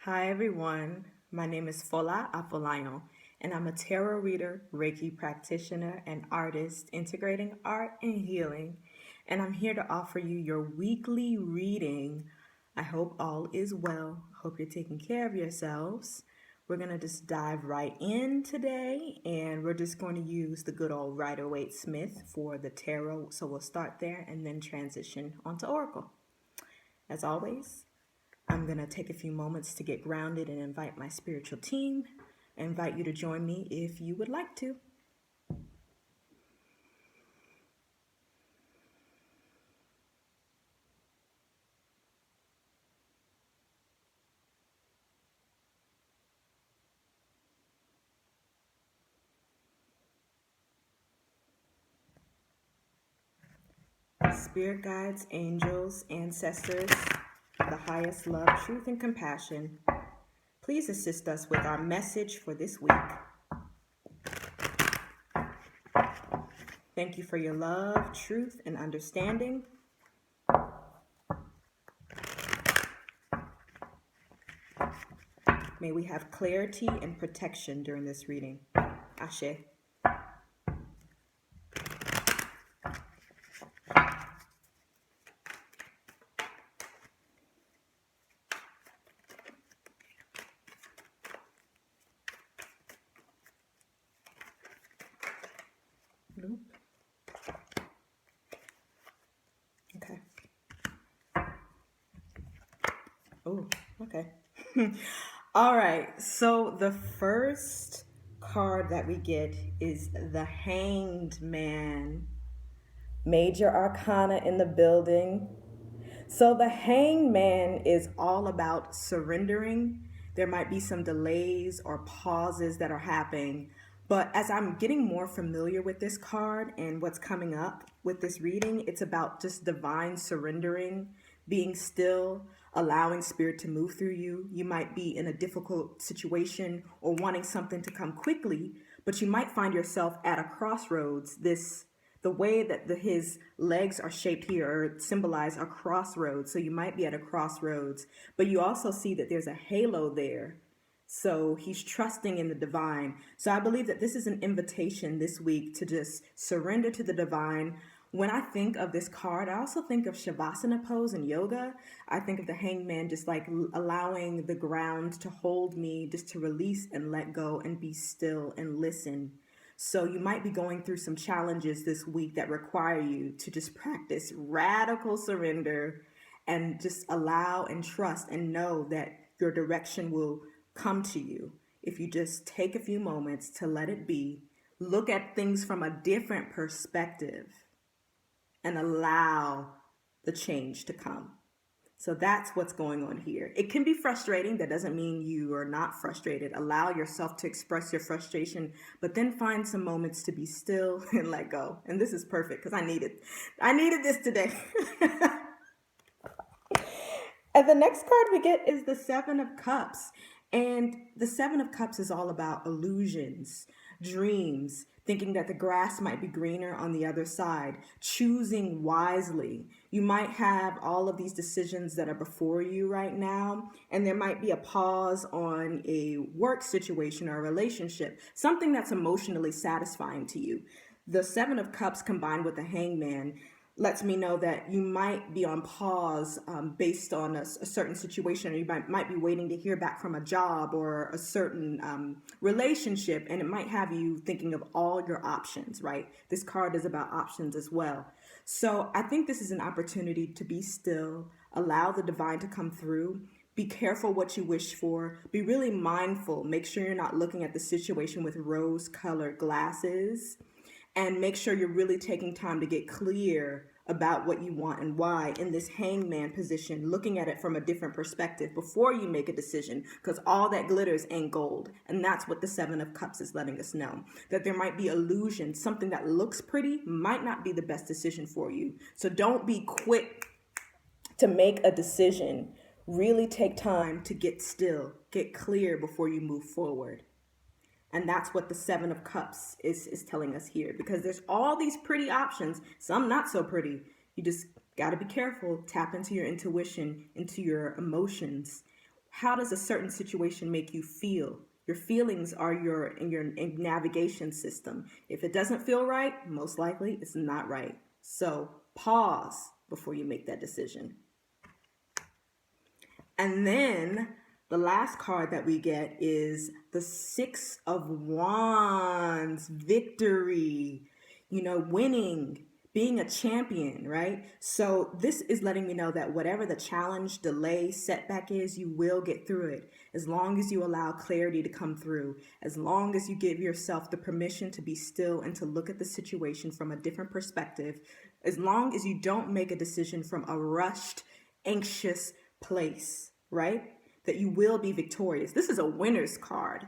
Hi everyone, my name is Fola-Afolayan, and I'm a tarot reader, Reiki practitioner, and artist integrating art and healing. And I'm here to offer you your weekly reading. I hope all is well. Hope you're taking care of yourselves. We're going to just dive right in today, and we're just going to use the good old Rider-Waite-Smith for the tarot. So we'll start there and then transition onto Oracle. As always, I'm going to take a few moments to get grounded and invite my spiritual team. I invite you to join me if you would like to. Spirit guides, angels, ancestors, the highest love, truth, and compassion, please assist us with our message for this week. Thank you for your love, truth, and understanding. May we have clarity and protection during this reading. Ashe. Okay. Oh, okay. All right. So the first card that we get is the Hanged Man. Major Arcana in the building. So the Hanged Man is all about surrendering. There might be some delays or pauses that are happening. But as I'm getting more familiar with this card and what's coming up with this reading, it's about just divine surrendering, being still, allowing spirit to move through you. You might be in a difficult situation or wanting something to come quickly, but you might find yourself at a crossroads. The way that his legs are shaped here or symbolize a crossroads. So you might be at a crossroads, but you also see that there's a halo there. So he's trusting in the divine. So I believe that this is an invitation this week to just surrender to the divine. When I think of this card, I also think of Shavasana pose in yoga. I think of the hangman just like allowing the ground to hold me, just to release and let go and be still and listen. So you might be going through some challenges this week that require you to just practice radical surrender and just allow and trust and know that your direction will come to you if you just take a few moments to let it be, look at things from a different perspective, and allow the change to come. So that's what's going on here. It can be frustrating. That doesn't mean you are not frustrated. Allow yourself to express your frustration, but then find some moments to be still and let go. And this is perfect because I needed this today. And the next card we get is the Seven of Cups. And the Seven of Cups is all about illusions, dreams, thinking that the grass might be greener on the other side, choosing wisely. You might have all of these decisions that are before you right now, and there might be a pause on a work situation or a relationship, something that's emotionally satisfying to you. The Seven of Cups combined with the Hangman lets me know that you might be on pause based on a certain situation, or you might be waiting to hear back from a job or a certain relationship, and it might have you thinking of all your options, right? This card is about options as well. So I think this is an opportunity to be still, allow the divine to come through. Be careful what you wish for. Be really mindful. Make sure you're not looking at the situation with rose-colored glasses. And make sure you're really taking time to get clear about what you want and why in this hangman position, looking at it from a different perspective before you make a decision, because all that glitters ain't gold. And that's what the Seven of Cups is letting us know, that there might be illusion. Something that looks pretty might not be the best decision for you. So don't be quick to make a decision. Really take time to get still, get clear before you move forward. And that's what the Seven of Cups is telling us here, because there's all these pretty options, some not so pretty. You just got to be careful, tap into your intuition, into your emotions. How does a certain situation make you feel? Your feelings are your navigation system. If it doesn't feel right, most likely it's not right. So pause before you make that decision. And then the last card that we get is the Six of Wands, victory, winning, being a champion, right? So this is letting me know that whatever the challenge, delay, setback is, you will get through it. As long as you allow clarity to come through, as long as you give yourself the permission to be still and to look at the situation from a different perspective, as long as you don't make a decision from a rushed, anxious place, right? That you will be victorious. This is a winner's card,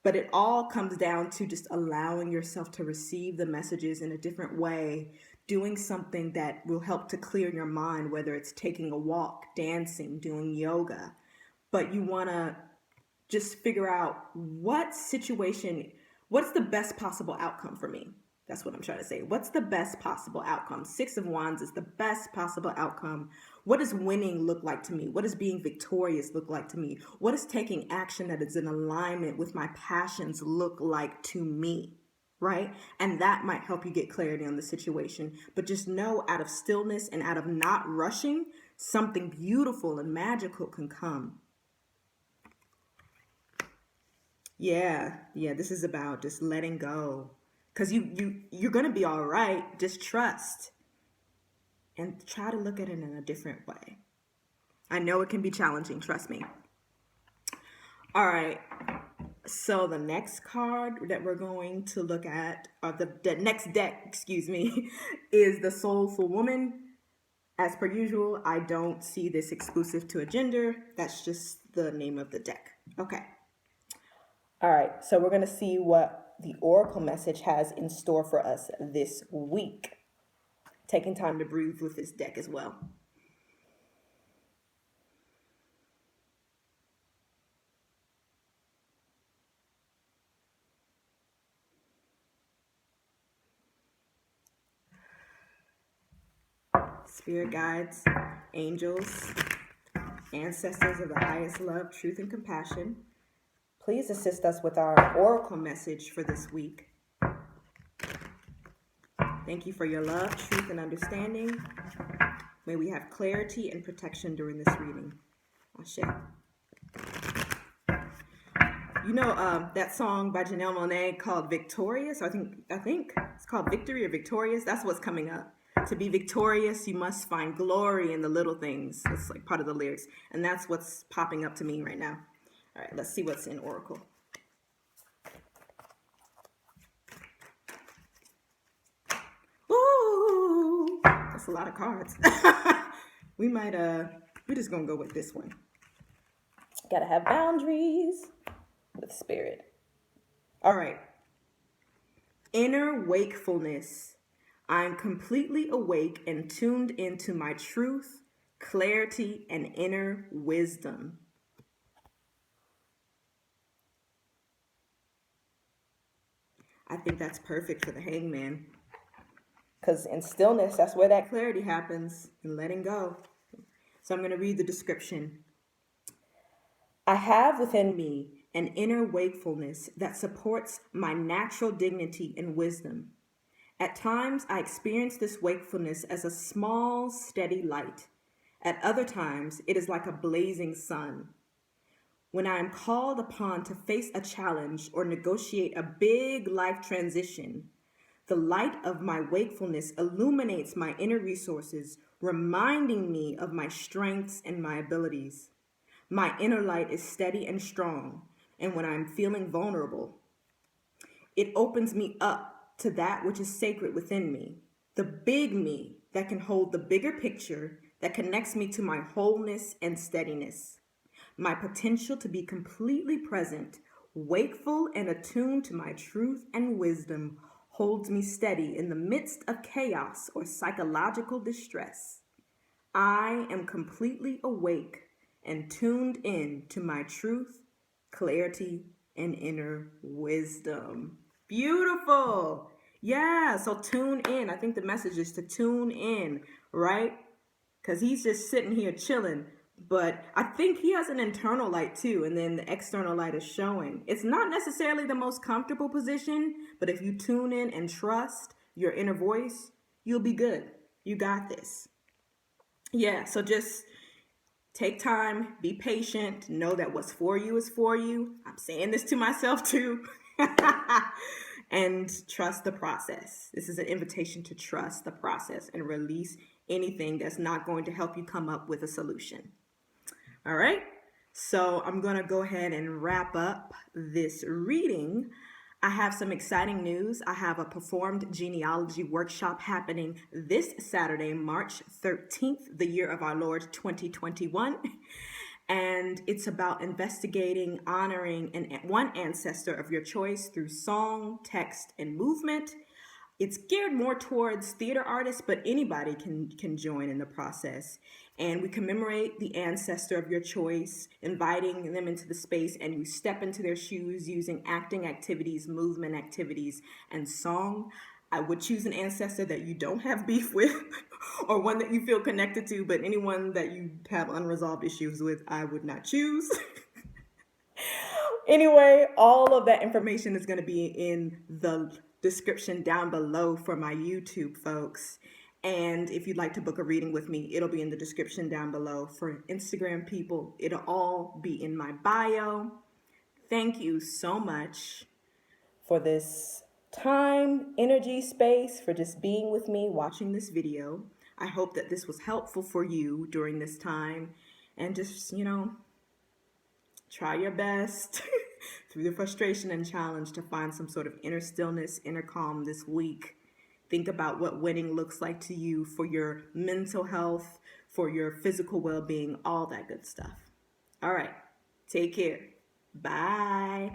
but it all comes down to just allowing yourself to receive the messages in a different way, doing something that will help to clear your mind, whether it's taking a walk, dancing, doing yoga. But you want to just figure out what's the best possible outcome for me. That's what I'm trying to say. What's the best possible outcome? Six of Wands is the best possible outcome. What does winning look like to me? What does being victorious look like to me? What does taking action that is in alignment with my passions look like to me? Right? And that might help you get clarity on the situation. But just know, out of stillness and out of not rushing, something beautiful and magical can come. Yeah, this is about just letting go. Because you're going to be all right. Just trust. And try to look at it in a different way. I know it can be challenging, trust me. All right. So the next card that we're going to look at, or the next deck, is the Soulful Woman. As per usual, I don't see this exclusive to a gender. That's just the name of the deck. Okay. All right. So we're going to see what the Oracle message has in store for us this week. Taking time to breathe with this deck as well. Spirit guides, angels, ancestors of the highest love, truth, and compassion, please assist us with our Oracle message for this week. Thank you for your love, truth, and understanding. May we have clarity and protection during this reading. Ashe. That song by Janelle Monáe called Victorious? I think it's called Victory or Victorious. That's what's coming up. To be victorious, you must find glory in the little things. That's like part of the lyrics. And that's what's popping up to me right now. All right, let's see what's in Oracle. Ooh, that's a lot of cards. We're just gonna go with this one. Gotta have boundaries with spirit. All right. Inner wakefulness. I'm completely awake and tuned into my truth, clarity, and inner wisdom. I think that's perfect for the Hangman. Because in stillness, that's where that clarity happens, and letting go. So I'm going to read the description. I have within me an inner wakefulness that supports my natural dignity and wisdom. At times, I experience this wakefulness as a small, steady light. At other times, it is like a blazing sun. When I am called upon to face a challenge or negotiate a big life transition, the light of my wakefulness illuminates my inner resources, reminding me of my strengths and my abilities. My inner light is steady and strong, and when I'm feeling vulnerable, it opens me up to that which is sacred within me, the big me that can hold the bigger picture, that connects me to my wholeness and steadiness. My potential to be completely present, wakeful, and attuned to my truth and wisdom holds me steady in the midst of chaos or psychological distress. I am completely awake and tuned in to my truth, clarity, and inner wisdom. Beautiful. Yeah, so tune in. I think the message is to tune in, right? Because he's just sitting here chilling. But I think he has an internal light too, and then the external light is showing. It's not necessarily the most comfortable position, but if you tune in and trust your inner voice, you'll be good. You got this. Yeah, so just take time, be patient, know that what's for you is for you. I'm saying this to myself too. And trust the process. This is an invitation to trust the process and release anything that's not going to help you come up with a solution. All right. So I'm going to go ahead and wrap up this reading. I have some exciting news. I have a performed genealogy workshop happening this Saturday, March 13th, the year of our Lord 2021. And it's about investigating, honoring one ancestor of your choice through song, text, and movement. It's geared more towards theater artists, but anybody can join in the process. And we commemorate the ancestor of your choice, inviting them into the space, and you step into their shoes using acting activities, movement activities, and song. I would choose an ancestor that you don't have beef with or one that you feel connected to, but anyone that you have unresolved issues with, I would not choose. Anyway, all of that information is going to be in the description down below for my YouTube folks. And if you'd like to book a reading with me, it'll be in the description down below. For Instagram people, it'll all be in my bio. Thank you so much for this time, energy, space, for just being with me, watching this video. I hope that this was helpful for you during this time. And just, try your best through the frustration and challenge to find some sort of inner stillness, inner calm this week. Think about what winning looks like to you for your mental health, for your physical well-being, all that good stuff. All right. Take care. Bye.